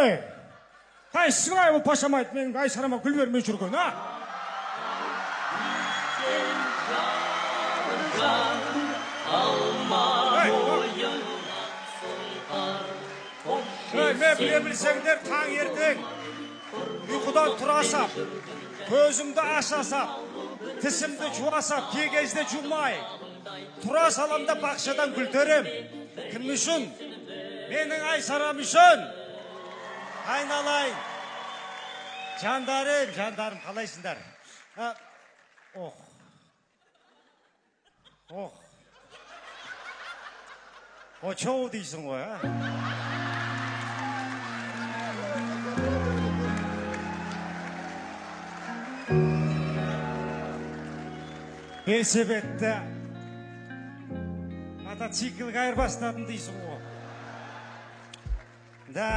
Ey, қайсың ай, бұл пашамайды менің Айсарама гүл бермей жүрген, а? Мен біле білсеңдер таң ертең ұйқыдан тұрасап, көзімді ашасап, тісімді жуасап, кей-кезде жумай, тұра саламда бақшадан гүлдерем. Кім үшін? Менің Айсарам үшін. Айналайын. Жандарым, қалайсыңдар? Очоу дейсің ғой, а? Белсебетті мотоциклға айырбастадым дейсің ғой. Да.